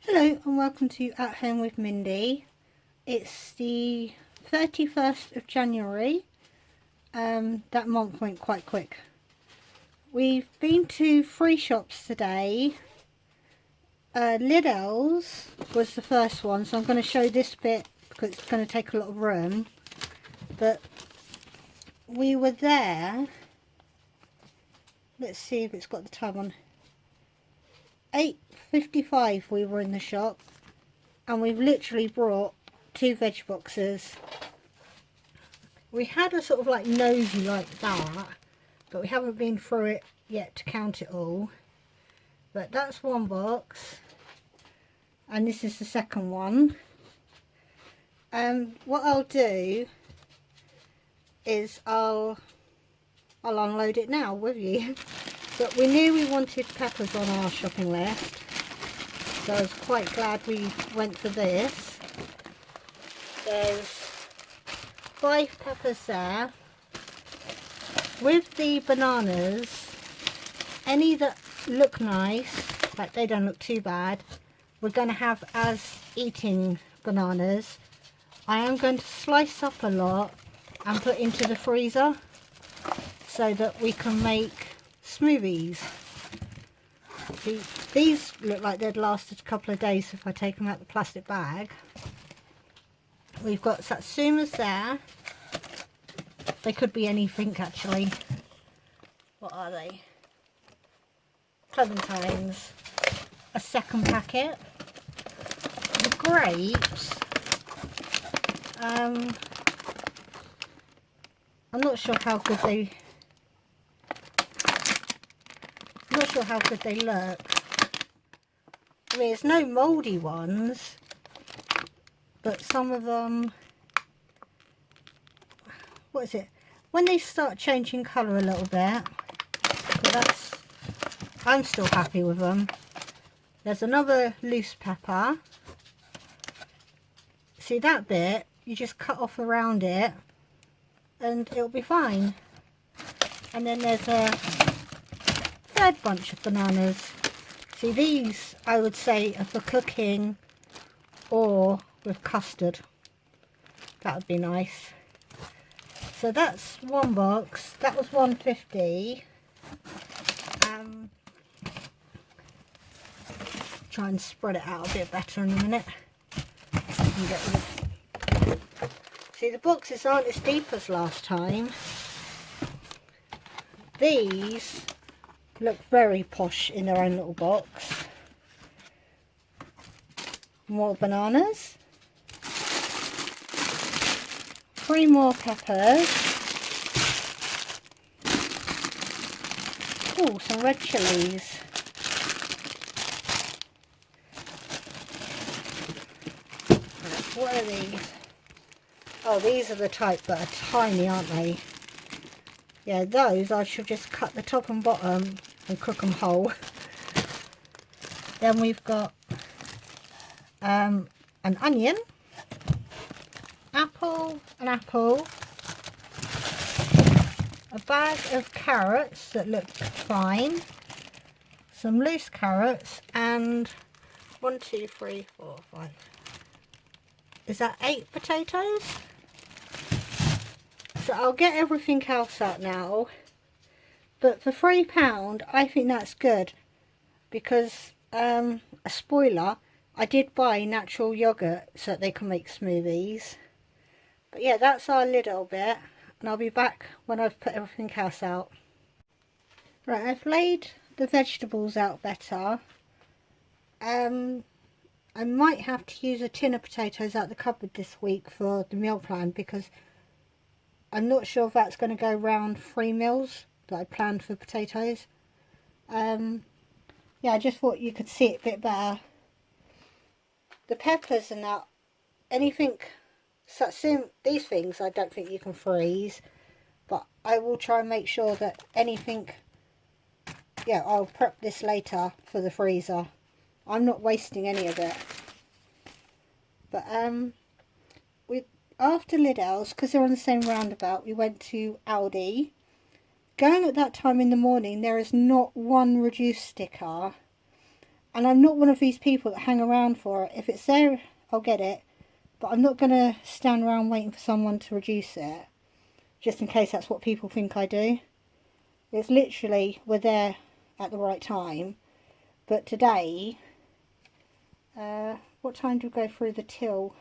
Hello and welcome to At Home with Mindy. It's the 31st of January. That month went quite quick. We've been to 3 shops today. Lidl's was the first one, so I'm going to show this bit because it's going to take a lot of room. But we were there. Let's see if it's got the time on. 8:55 we were in the shop, and we've literally brought 2 veg boxes. We had a sort of like nosy like that, but we haven't been through it yet to count it all. But that's one box, and this is the second one. What I'll do is I'll unload it now with you. But we knew we wanted peppers on our shopping list, so I was quite glad we went for this. There's 5 peppers there. With the bananas, any that look nice, like they don't look too bad, we're going to have as eating bananas. I am going to slice up a lot and put into the freezer so that we can make smoothies. See, these look like they'd lasted a couple of days if I take them out the plastic bag. We've got satsumas there. They could be anything actually. What are they? Clementines. A second packet. The grapes. I'm not sure how good they look. I mean, there's no mouldy ones, but some of them, what is it? When they start changing colour a little bit, but I'm still happy with them. There's another loose pepper. See that bit? You just cut off around it and it'll be fine. And then there's a third bunch of bananas. See, these I would say are for cooking or with custard. That would be nice. So that's one box. That was $1.50. Try and spread it out a bit better in a minute. See, the boxes aren't as deep as last time. These look very posh in their own little box. More bananas. 3 more peppers. Oh, some red chilies. What are these? Oh, these are the type that are tiny, aren't they? Yeah, those I should just cut the top and bottom and cook them whole. Then we've got an onion, an apple, a bag of carrots that look fine, some loose carrots, and 1, 2, 3, 4, 5. Is that 8 potatoes? So I'll get everything else out now, but for £3 I think that's good, because a spoiler, I did buy natural yogurt so that they can make smoothies. But yeah, that's our little bit, and I'll be back when I've put everything else out. Right, I've laid the vegetables out better. I might have to use a tin of potatoes out the cupboard this week for the meal plan, because I'm not sure if that's going to go round 3 meals that I planned for potatoes. Yeah, I just thought you could see it a bit better. The peppers and that, anything, these things I don't think you can freeze, but I will try and make sure that anything, yeah, I'll prep this later for the freezer. I'm not wasting any of it. But after Lidl's, because they're on the same roundabout, we went to Aldi. Going at that time in the morning, there is not one reduced sticker, And I'm not one of these people that hang around for it. If it's there, I'll get it. But I'm not going to stand around waiting for someone to reduce it, just in case that's what people think I do. It's literally, we're there at the right time. But today, what time do we go through the till?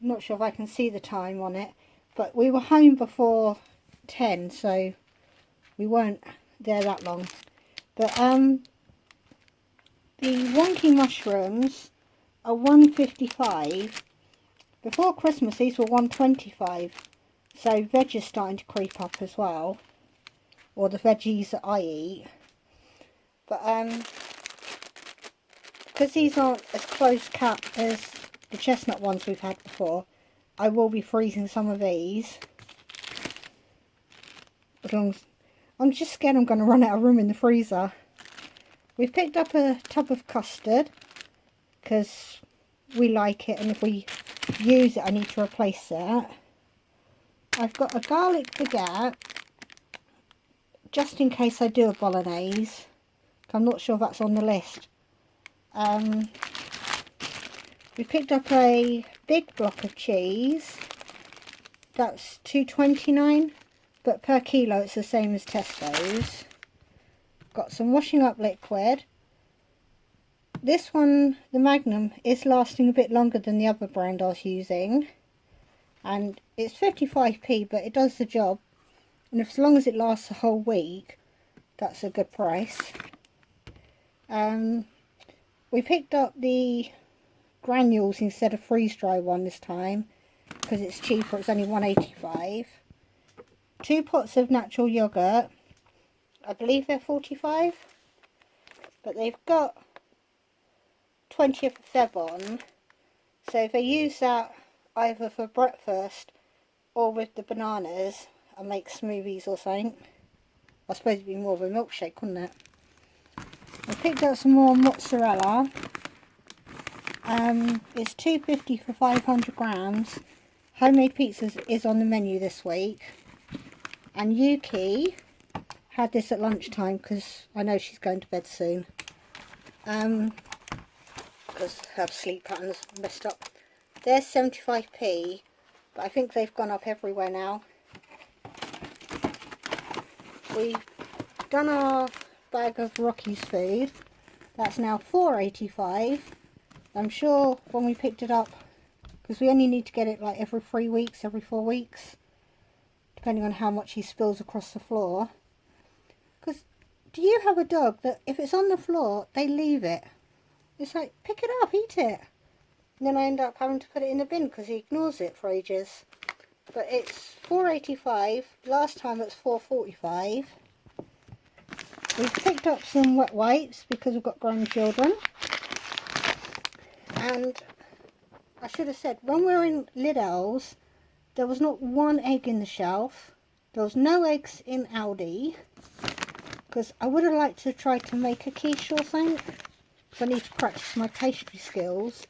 I'm not sure if I can see the time on it, but we were home before 10, so we weren't there that long. But the wonky mushrooms are $1.55. Before Christmas these were $1.25, so veg is starting to creep up as well, or the veggies that I eat. But because these aren't as close cut as the chestnut ones we've had before, I will be freezing some of these. As long as, I'm just scared I'm going to run out of room in the freezer. We've picked up a tub of custard because we like it, and if we use it I need to replace it. I've got a garlic baguette just in case I do a bolognese. I'm not sure if that's on the list. We picked up a big block of cheese. That's $2.29, but per kilo it's the same as Tesco's. Got some washing up liquid. This one, the Magnum, is lasting a bit longer than the other brand I was using, and it's 55p, but it does the job, and as long as it lasts a whole week, that's a good price. We picked up the granules instead of freeze dry one this time because it's cheaper. It's only $1.85. 2 pots of natural yogurt. I believe they're 45, but they've got 20th of Feb on, so if I use that either for breakfast or with the bananas and make smoothies or something, I suppose it'd be more of a milkshake, wouldn't it? I picked up some more mozzarella. It's $2.50 for 500 grams. Homemade pizzas is on the menu this week, and Yuki had this at lunchtime because I know she's going to bed soon, because her sleep pattern's messed up. They're 75p, but I think they've gone up everywhere now. We've done our bag of Rocky's food. That's now $4.85. I'm sure when we picked it up, because we only need to get it like every 3 weeks, every 4 weeks, depending on how much he spills across the floor. Because do you have a dog that if it's on the floor, they leave it? It's like, pick it up, eat it. And then I end up having to put it in the bin because he ignores it for ages. But it's $4.85. Last time it was $4.45. We've picked up some wet wipes because we've got grandchildren. And I should have said, when we were in Lidl's, there was not one egg in the shelf. There was no eggs in Aldi, because I would have liked to try to make a quiche or something, because I need to practice my pastry skills.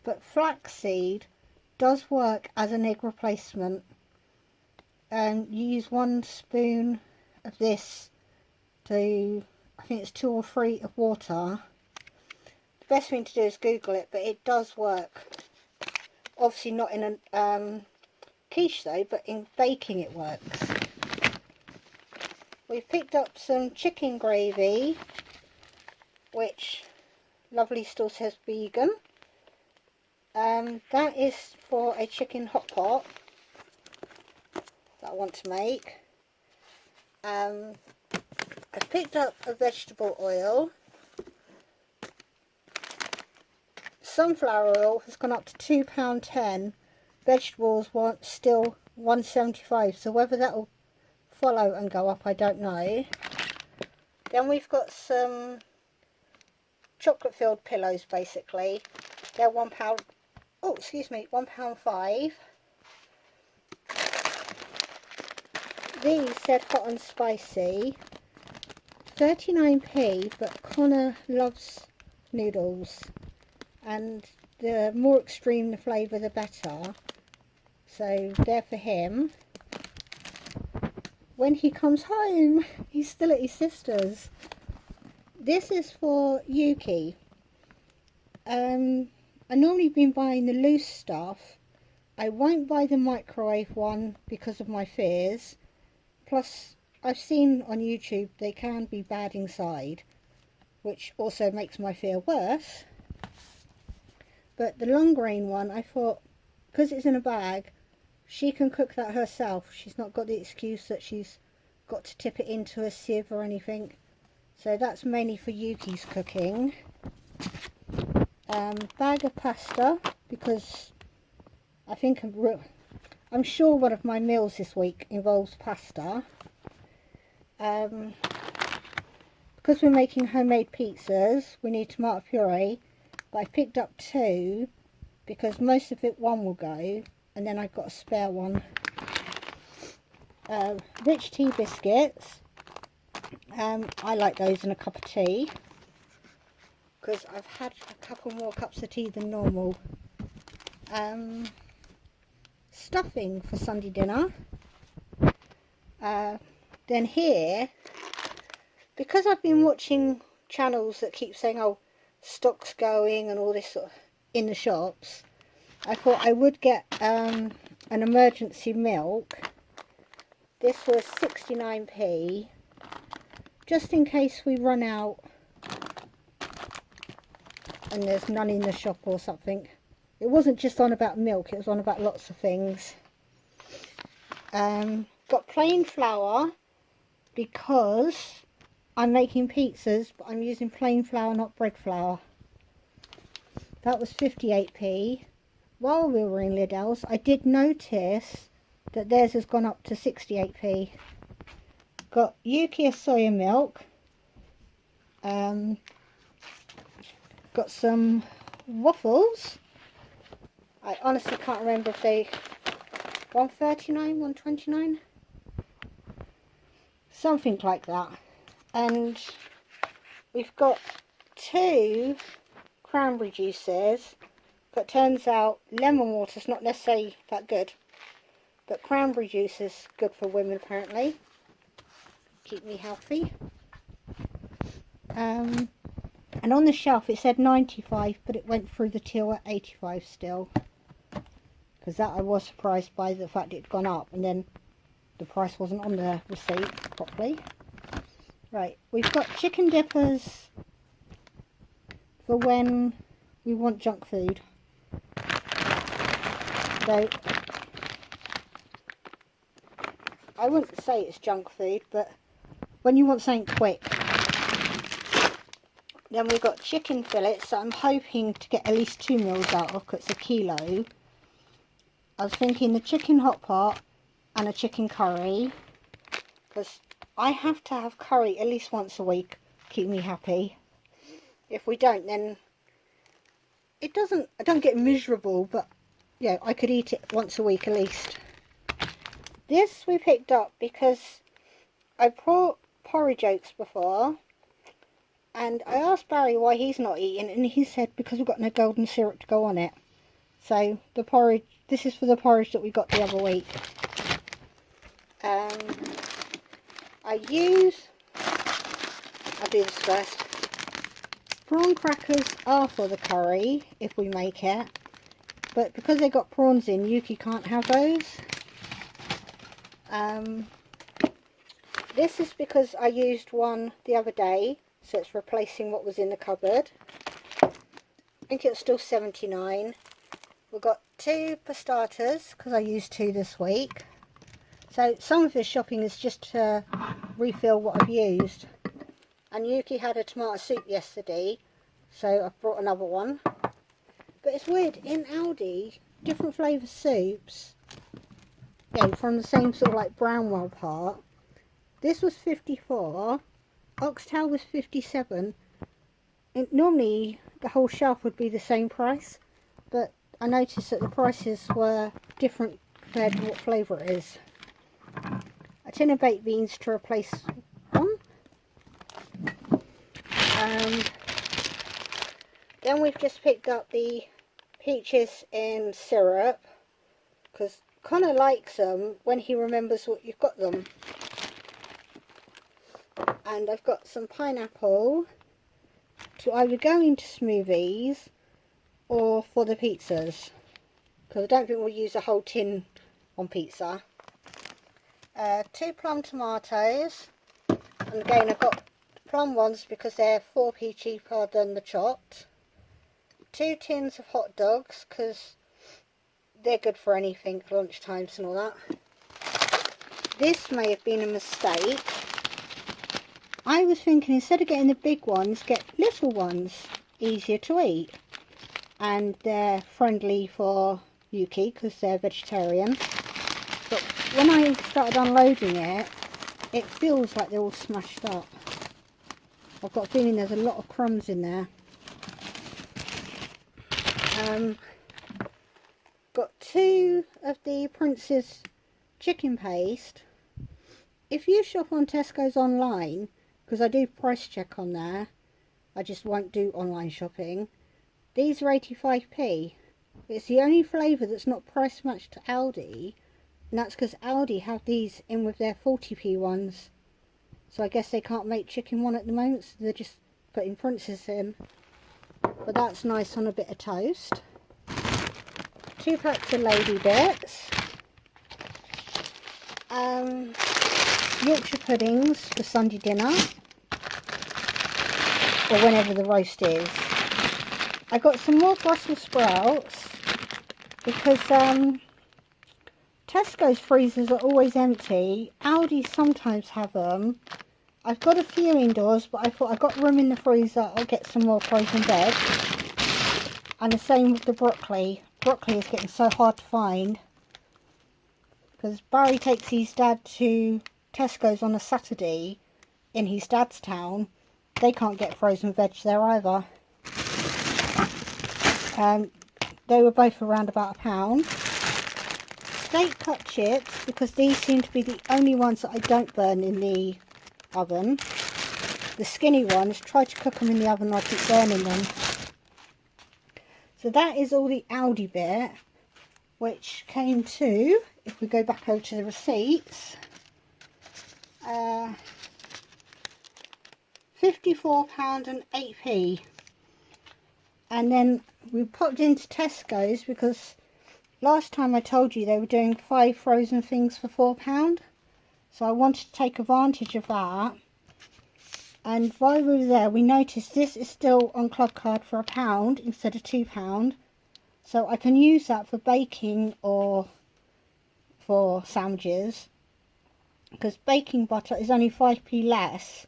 But flaxseed does work as an egg replacement. And you use 1 spoon of this to, I think it's 2 or 3 of water. The best thing to do is Google it, but it does work. Obviously not in a quiche though, but in baking it works. We've picked up some chicken gravy, which Lovely still says vegan. That is for a chicken hot pot that I want to make. I've picked up a vegetable oil. Sunflower oil has gone up to £2.10. Vegetables want still $1.75, so whether that will follow and go up, I don't know. Then we've got some chocolate filled pillows, basically. They're £1. Oh, excuse me, £1.05. These said hot and spicy, 39p, but Connor loves noodles, and the more extreme the flavour the better, so they're for him. when he comes home. He's still at his sister's. This is for Yuki. I normally been buying the loose stuff. I won't buy the microwave one because of my fears. Plus, I've seen on YouTube they can be bad inside, which also makes my fear worse. But the long grain one, I thought, because it's in a bag, she can cook that herself. She's not got the excuse that she's got to tip it into a sieve or anything. So that's mainly for Yuki's cooking. Bag of pasta, because I think I'm sure one of my meals this week involves pasta. Because we're making homemade pizzas, we need tomato puree, but I picked up 2 because most of it one will go, and then I've got a spare one. Rich tea biscuits. I like those in a cup of tea because I've had a couple more cups of tea than normal. Stuffing for Sunday dinner. Then here, because I've been watching channels that keep saying, oh, stock's going and all this sort of in the shops, I thought I would get an emergency milk. This was 69p, just in case we run out and there's none in the shop or something. It wasn't just on about milk, it was on about lots of things. Got plain flour because I'm making pizzas, but I'm using plain flour, not bread flour. That was 58p. While we were in Lidl's, I did notice that theirs has gone up to 68p. Got Yuki soya milk. Got some waffles. I honestly can't remember if they 139, 129, something like that. And we've got 2 cranberry juices, but turns out lemon water's not necessarily that good, but cranberry juice is good for women apparently. Keep me healthy. And on the shelf it said 95, but it went through the till at 85 still. Because that I was surprised by the fact it'd gone up, and then the price wasn't on the receipt properly. Right, we've got chicken dippers for when we want junk food. So, I wouldn't say it's junk food, but when you want something quick. Then we've got chicken fillets that I'm hoping to get at least 2 meals out of, because it's a kilo. I was thinking the chicken hot pot and a chicken curry, because I have to have curry at least once a week to keep me happy. If we don't, then I don't get miserable, but yeah, I could eat it once a week at least. This we picked up because I brought porridge oats before, and I asked Barry why he's not eating, and he said because we've got no golden syrup to go on it. So the porridge, this is for the porridge that we got the other week. I'll do this first. Prawn crackers are for the curry if we make it, but because they got prawns in, Yuki can't have those. This is because I used one the other day, so it's replacing what was in the cupboard. I think it's still 79. We've got 2 pastatas because I used 2 this week. So some of this shopping is just to refill what I've used. And Yuki had a tomato soup yesterday, so I brought another one. But it's weird, in Aldi, different flavour soups, from the same sort of like Brownwell part. This was 54, Oxtail was 57. And normally the whole shelf would be the same price, but I noticed that the prices were different compared to what flavour it is. A tin of baked beans to replace one. Then we've just picked up the peaches in syrup, because Connor likes them when he remembers what you've got them. And I've got some pineapple to either go into smoothies or for the pizzas, because I don't think we'll use a whole tin on pizza. 2 plum tomatoes, and again I've got plum ones because they're 4p cheaper than the chopped. 2 tins of hot dogs because they're good for anything, lunchtimes and all that. This may have been a mistake. I was thinking instead of getting the big ones, get little ones, easier to eat. And they're friendly for Yuki because they're vegetarian. But when I started unloading it, it feels like they're all smashed up. I've got a feeling there's a lot of crumbs in there. Got 2 of the Prince's chicken paste. If you shop on Tesco's online, because I do price check on there, I just won't do online shopping. These are 85p. It's the only flavour that's not price matched to Aldi, and that's because Aldi have these in with their 40p ones. So I guess they can't make chicken one at the moment, so they're just putting Prince's in. But that's nice on a bit of toast. 2 packs of Lady Bits. Yorkshire puddings for Sunday dinner, or whenever the roast is. I got some more Brussels sprouts because Tesco's freezers are always empty. Aldi sometimes have them. I've got a few indoors, but I thought I've got room in the freezer, I'll get some more frozen veg. And the same with the broccoli. Broccoli is getting so hard to find because Barry takes his dad to Tesco's on a Saturday in his dad's town. They can't get frozen veg there either. They were both around about £1. Steak cut chips, because these seem to be the only ones that I don't burn in the oven. The skinny ones, try to cook them in the oven, I keep burning them. So that is all the Aldi bit, which came to, if we go back over to the receipts, £54.08. And then we popped into Tesco's because last time I told you they were doing 5 frozen things for £4. So I wanted to take advantage of that. And while we were there, we noticed this is still on club card for £1 instead of £2. So I can use that for baking or for sandwiches, because baking butter is only 5p less,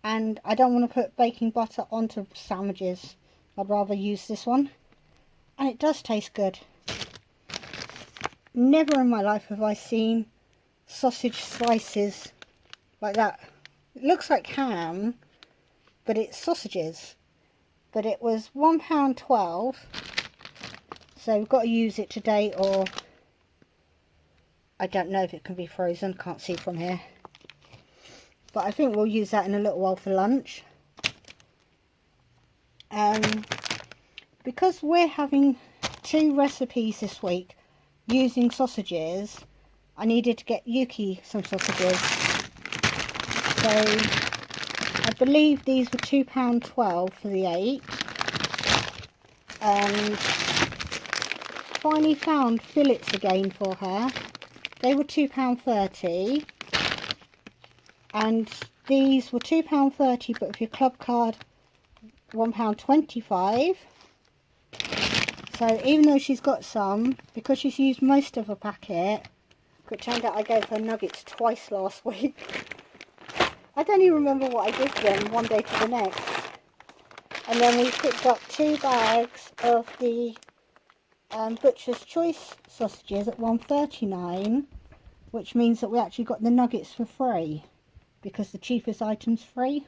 and I don't want to put baking butter onto sandwiches. I'd rather use this one, and it does taste good. Never in my life have I seen sausage slices like that. It looks like ham, but it's sausages. But it was £1.12, so we've got to use it today, or I don't know if it can be frozen, can't see from here. But I think we'll use that in a little while for lunch. Because we're having 2 recipes this week using sausages, I needed to get Yuki some sausages. So I believe these were £2.12 for the 8. And finally found fillets again for her. They were £2.30. And these were £2.30, but with your club card, £1.25. So even though she's got some, because she's used most of a packet, it turned out I gave her nuggets twice last week. I don't even remember what I did them one day to the next. And then we picked up 2 bags of the Butcher's Choice sausages at £1.39, which means that we actually got the nuggets for free, because the cheapest item's free.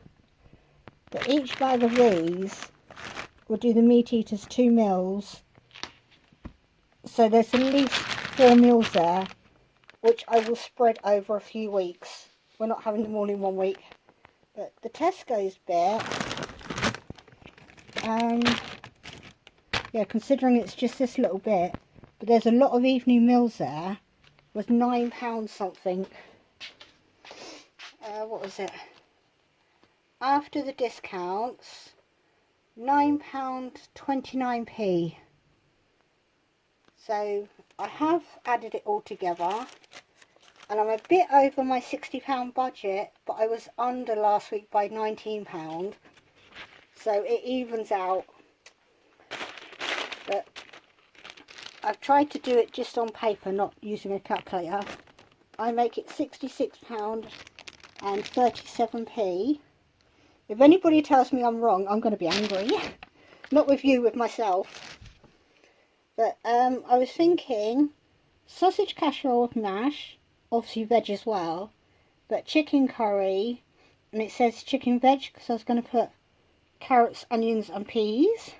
But each bag of these will do the meat eaters 2 meals. So there's at least 4 meals there, which I will spread over a few weeks. We're not having them all in 1 week. But the Tesco's bit, yeah, considering it's just this little bit, but there's a lot of evening meals there, was £9 something. What was it? after the discounts, £9.29p. So I have added it all together, and I'm a bit over my £60 budget, but I was under last week by £19, so it evens out. But I've tried to do it just on paper, not using a calculator. I make it £66.37p. If anybody tells me I'm wrong, I'm going to be angry. Not with you, with myself. But I was thinking sausage casserole with mash, obviously veg as well, but chicken curry, and it says chicken veg because I was going to put carrots, onions and peas.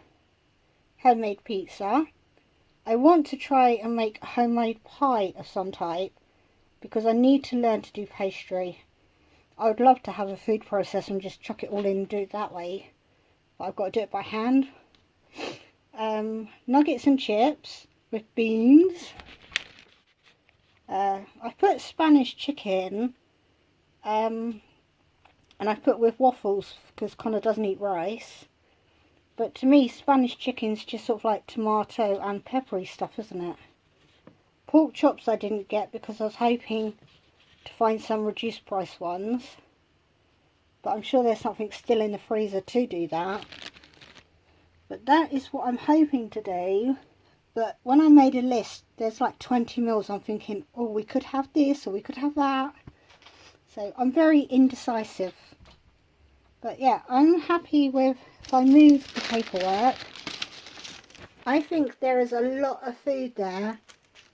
Homemade pizza. I want to try and make a homemade pie of some type because I need to learn to do pastry. I would love to have a food processor and just chuck it all in and do it that way, but I've got to do it by hand. Nuggets and chips with beans. I put Spanish chicken, and I put with waffles because Connor doesn't eat rice. But to me, Spanish chicken's just sort of like tomato and peppery stuff, isn't it? Pork chops I didn't get because I was hoping to find some reduced price ones. But I'm sure there's something still in the freezer to do that. But that is what I'm hoping to do. But when I made a list, there's like 20 meals. I'm thinking, oh, we could have this or we could have that. So I'm very indecisive. But yeah, I'm happy with, if I move the paperwork, I think there is a lot of food there,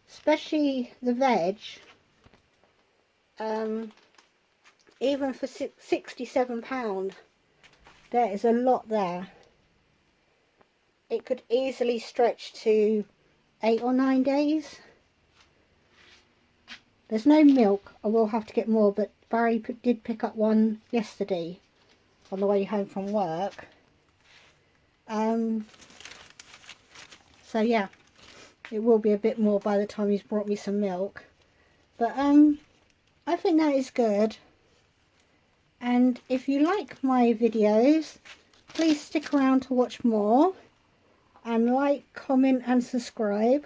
especially the veg. Even for £67, there is a lot there. It could easily stretch to 8 or 9 days. There's no milk. I will have to get more, but Barry did pick up one yesterday on the way home from work. So yeah, it will be a bit more by the time he's brought me some milk. But I think that is good. And if you like my videos, please stick around to watch more. And like, comment and subscribe.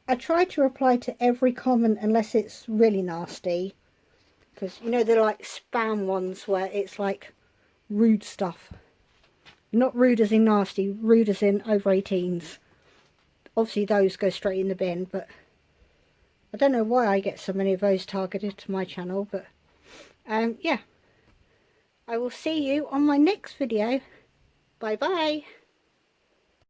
I try to reply to every comment unless it's really nasty. Because, you know, they're like spam ones where it's like rude stuff. Not rude as in nasty, rude as in over 18s. Obviously those go straight in the bin, but I don't know why I get so many of those targeted to my channel. But yeah, I will see you on my next video. Bye bye.